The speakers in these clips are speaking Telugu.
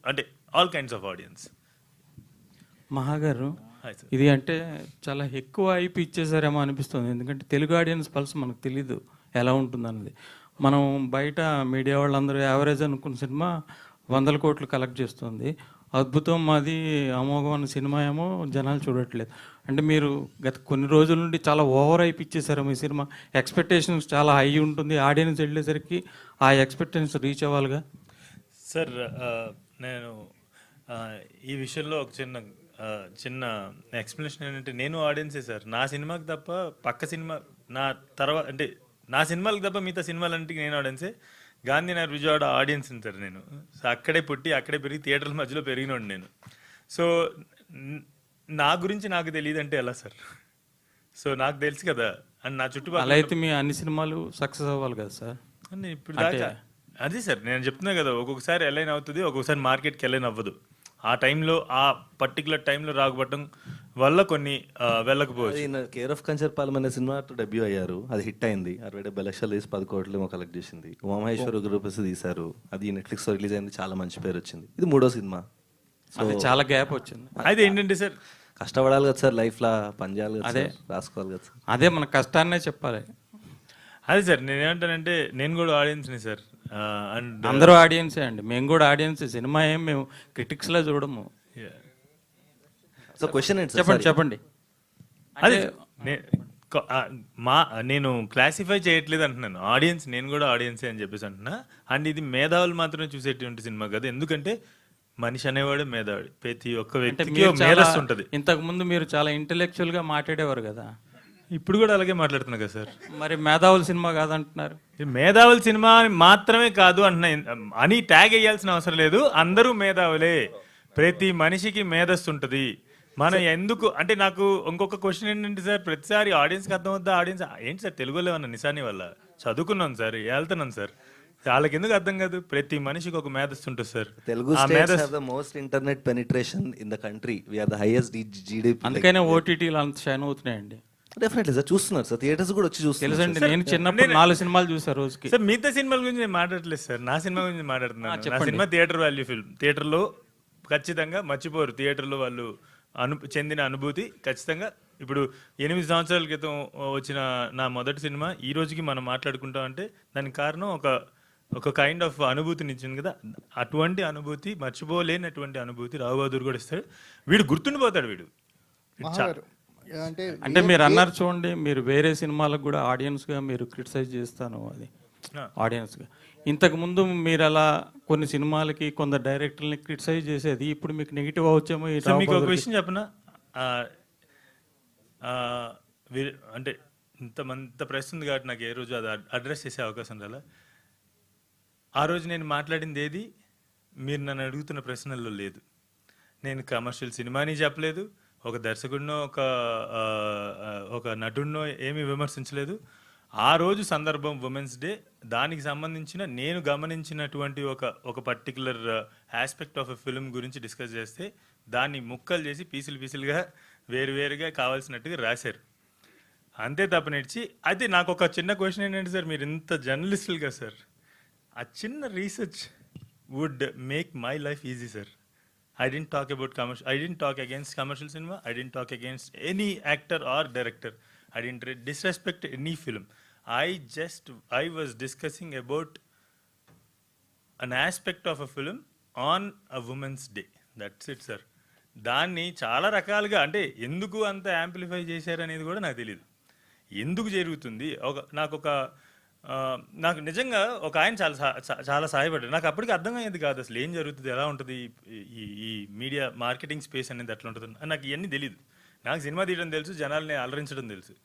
అంటే ఆల్ కైండ్స్ ఆఫ్ ఆడియన్స్. మహాగారు హాయ్ సార్. ఇది అంటే చాలా ఎక్కువ ఐపీ ఇచ్చేసారేమో అనిపిస్తుంది. ఎందుకంటే తెలుగు ఆడియన్స్ పల్స్ మనకు తెలీదు ఎలా ఉంటుందన్నది. మనం బయట మీడియా వాళ్ళందరూ యావరేజ్ అనుకున్న సినిమా 100 కోట్లు కలెక్ట్ చేస్తుంది. అద్భుతం, మాది అమోఘం అన్న సినిమా ఏమో జనాలు చూడట్లేదు. అంటే మీరు గత కొన్ని రోజుల నుండి చాలా ఓవర్ ఐపీ ఇచ్చేసారు మీ సినిమా. ఎక్స్పెక్టేషన్స్ చాలా హై ఉంటుంది, ఆడియన్స్ వెళ్ళేసరికి ఆ ఎక్స్పెక్టేషన్స్ రీచ్ అవ్వాలిగా. సార్ నేను ఈ విషయంలో ఒక చిన్న ఎక్స్ప్లెనేషన్ ఏంటంటే, నేను ఆడియన్సే సార్. నా సినిమాకి తప్ప పక్క సినిమా నా తర్వాత అంటే నా సినిమాలకు తప్ప మిగతా సినిమాలంటికి నేను ఆడియన్సే. గాంధీనగర్ విజయవాడ ఆడియన్స్ సార్ నేను. సో అక్కడే పుట్టి అక్కడే పెరిగి థియేటర్ల మధ్యలో పెరిగినోడు నేను. సో నా గురించి నాకు తెలియదు అంటే ఎలా సార్? సో నాకు తెలుసు కదా, అండ్ నా అలా చుట్టుపక్కల అయితే మీ అన్ని సినిమాలు సక్సెస్ అవ్వాలి కదా సార్. ఇప్పుడు దాకా అదే సార్ నేను చెప్తున్నా కదా, ఒక్కొక్కసారి ఎలైన్ అవుతుంది, ఒక్కొక్కసారి మార్కెట్కి ఎలైన్ అవ్వదు. ఆ టైంలో ఆ పర్టికులర్ టైంలో రాకపోవడం వల్ల కొన్ని వెళ్ళకపోవచ్చు. కేర్ ఆఫ్ కంచర్పాలెం అనే సినిమా డెబ్యూ అయ్యారు, అది హిట్ అయింది. 60-70 లక్షలు తీసి 10 కోట్లు కలెక్ట్ చేసింది. ఉమామహేశ్వర రూపస్ తీశారు, అది నెట్ఫ్లిక్స్ రిలీజ్ అయింది, చాలా మంచి పేరు వచ్చింది. ఇది 3వ సినిమా. అది చాలా గ్యాప్ వచ్చింది. అయితే ఏంటంటే సార్, కష్టపడాలి కదా సార్, లైఫ్లో పని చేయాలి కదా, అదే రాసుకోవాలి కదా సార్. అదే మన కష్టాన్నే చెప్పాలి. అదే సార్ నేనేమంటానంటే, నేను కూడా ఆడియన్స్ని సార్. అండ్ అందరూ ఆడియన్సే అండి, మేము కూడా ఆడియన్సే. సినిమా ఏం మేము క్రిటిక్స్లో చూడము. సో క్వశ్చన్ ఏంటి సార్? చెప్పండి చెప్పండి. అదే నేను క్లాసిఫై చేయట్లేదు అంటున్నాను. ఆడియన్స్ నేను కూడా ఆడియన్సే అని చెప్పేసి అంటున్నా. అండ్ ఇది మేధావులు మాత్రమే చూసేటువంటి సినిమా కదా, ఎందుకంటే మనిషి అనేవాడు మేధావుడు. ప్రతి ఒక్క వ్యక్తికి మేధస్సు ఉంటుంది. ఇంతకు ముందు మీరు చాలా ఇంటెలెక్చువల్ గా మాట్లాడేవారు కదా, ఇప్పుడు కూడా అలాగే మాట్లాడుతున్నా కదా సార్. మరి మేధావుల సినిమా కాదంటున్నారు. మేధావుల సినిమా మాత్రమే కాదు అంటున్నా అని ట్యాగ్ వేయాల్సిన అవసరం లేదు. అందరూ మేధావులే, ప్రతి మనిషికి మేధస్సు ఉంటుంది. మనం ఎందుకు అంటే, నాకు ఇంకొక క్వశ్చన్ ఏంటంటే సార్, ప్రతిసారి ఆడియన్స్కి అర్థం అవుద్దా? ఆడియన్స్ ఏంటి సార్ తెలుగులో ఏమన్నా నిశాని వల్ల చదువుకున్నాం సార్, వెళ్తున్నాం సార్, వాళ్ళకి ఎందుకు అర్థం కాదు? ప్రతి మనిషికి ఒక మేధస్సు ఉంటుంది sir. Telugu states have the most internet penetration in the country. We are the highest GDP. అందుకనే ఓటీటీలు అంత షైన్ అవుతున్నాయండి. డెఫినెట్లీ సార్, చూస్తున్నారు సార్, థియేటర్స్ కూడా వచ్చి చూస్తున్నారు. తెలుసండి, నేను చిన్నప్పుడు 4 సినిమాలు చూసాను రోజుకి. సార్ మిగతా సినిమాల గురించి నేను మాట్లాడలేదు సార్, నా సినిమా గురించి మాట్లాడుతున్నాను. నా సినిమా థియేటర్ వాల్యూ ఫిల్మ్. థియేటర్లో ఖచ్చితంగా మర్చిపోరు, థియేటర్లో వాళ్ళు చెందిన అనుభూతి ఖచ్చితంగా. ఇప్పుడు 8 సంవత్సరాల క్రితం వచ్చిన నా మొదటి సినిమా ఈ రోజుకి మనం మాట్లాడుకుంటాం అంటే దానికి కారణం ఒక కైండ్ ఆఫ్ అనుభూతిని ఇచ్చింది కదా. అటువంటి అనుభూతి, మర్చిపోలేనటువంటి అనుభూతి రావు బహదూర్ కూడా ఇస్తాడు. వీడు గుర్తుండిపోతాడు. వీడు అంటే మీరు అన్నారు చూడండి, మీరు వేరే సినిమాలకు కూడా ఆడియన్స్గా మీరు క్రిటిసైజ్ చేస్తాను, అది ఆడియన్స్గా. ఇంతకుముందు మీరు అలా కొన్ని సినిమాలకి కొందరు డైరెక్టర్ని క్రిటిసైజ్ చేసేది, ఇప్పుడు మీకు నెగిటివ్ అవచ్చేమో. మీకు ఒక విషయం చెప్పనా, అంటే ఇంత ప్రెస్ ఉంది కాబట్టి నాకు ఏ రోజు అది అడ్రస్ చేసే అవకాశం రాలా. ఆ రోజు నేను మాట్లాడింది ఏది మీరు నన్ను అడుగుతున్న ప్రశ్నల్లో లేదు. నేను కమర్షియల్ సినిమాని చెప్పలేదు, ఒక దర్శకుడినో ఒక నటుడినో ఏమీ విమర్శించలేదు. ఆ రోజు సందర్భం ఉమెన్స్ డే, దానికి సంబంధించిన నేను గమనించినటువంటి ఒక particular aspect of a film గురించి డిస్కస్ చేస్తే దాన్ని ముక్కలు చేసి పీసులుగా వేరువేరుగా కావాల్సినట్టుగా రాశారు. అంతే తప్ప నేర్చి. అయితే నాకు ఒక చిన్న క్వశ్చన్ ఏంటంటే సార్, మీరు ఇంత జర్నలిస్టులుగా సార్, ఆ చిన్న research would make my life easy sir. I didn't talk about commercial. I didn't talk against commercial cinema. I didn't talk against any actor or director. I didn't disrespect any film. I was discussing about an aspect of a film on a woman's day. That's it, sir. దాన్ని చాలా రకాలుగా అంటే ఎందుకు అంత యాంప్లిఫై చేశారు అనేది కూడా నాకు తెలియదు. ఎందుకు జరుగుతుంది నాకు నిజంగా ఒక ఆయన చాలా సహాయపడ్డాడు. నాకు అప్పటికి అర్థమయ్యేది కాదు అసలు ఏం జరుగుతుంది, ఎలా ఉంటుంది ఈ మీడియా మార్కెటింగ్ స్పేస్ అనేది ఎట్లా ఉంటుంది. నాకు ఇవన్నీ తెలియదు. నాకు సినిమా తీయడం తెలుసు, జనాల్ని అలరించడం తెలుసు.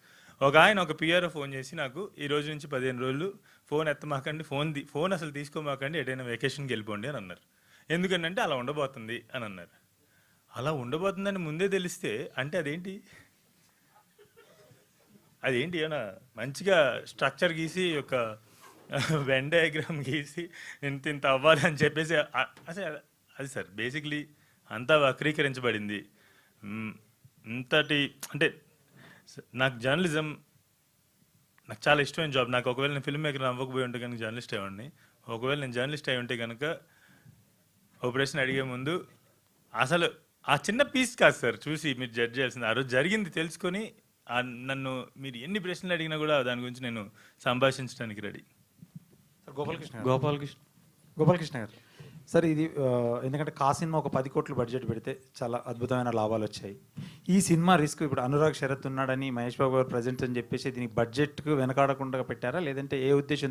ఒక ఆయన ఒక పిఆర్ఓ ఫోన్ చేసి నాకు, ఈ రోజు నుంచి 15 రోజులు ఫోన్ ఎత్తమాకండి, ఫోన్ అసలు తీసుకోమాకండి, ఎటైనా వెకేషన్కి వెళ్ళిపోండి అని అన్నారు. ఎందుకంటే అలా ఉండబోతుంది అని అన్నారు. అలా ఉండబోతుందని ముందే తెలిస్తే అంటే అదేంటి ఏమన్నా మంచిగా స్ట్రక్చర్ గీసి ఒక వెన్ డయాగ్రామ్ గీసి ఇంత అవ్వాలి అని చెప్పేసి అసలు అది సార్ బేసిక్లీ అంతా వక్రీకరించబడింది. ఇంతటి అంటే నాకు జర్నలిజం నాకు చాలా ఇష్టమైన జాబ్. నాకు ఒకవేళ నేను ఫిల్మ్ మేకర్ అవ్వకపోయి ఉంటే కనుక జర్నలిస్ట్ అయ్యండి. ఒకవేళ నేను జర్నలిస్ట్ అయి ఉంటే కనుక ఓ ప్రశ్న అడిగే ముందు అసలు ఆ చిన్న పీస్ కాదు సార్ చూసి మీరు జడ్జ్ చేయాల్సింది. ఆ రోజు జరిగింది తెలుసుకొని నన్ను మీరు ఎన్ని ప్రశ్నలు అడిగినా కూడా దాని గురించి నేను సంభాషించడానికి రెడీ. సార్ గోపాలకృష్ణ గారు. గోపాలకృష్ణ గోపాలకృష్ణ గారు సార్, ఇది ఎందుకంటే కా సినిమా ఒక 10 కోట్లు బడ్జెట్ పెడితే చాలా అద్భుతమైన లాభాలు వచ్చాయి. ఈ సినిమా రిస్క్ ఇప్పుడు అనురాగ్ శరత్ ఉన్నాడని మహేష్ బాబు గారు ప్రజెంట్ అని చెప్పేసి దీనికి బడ్జెట్కు వెనకాడకుండా పెట్టారా, లేదంటే ఏ ఉద్దేశం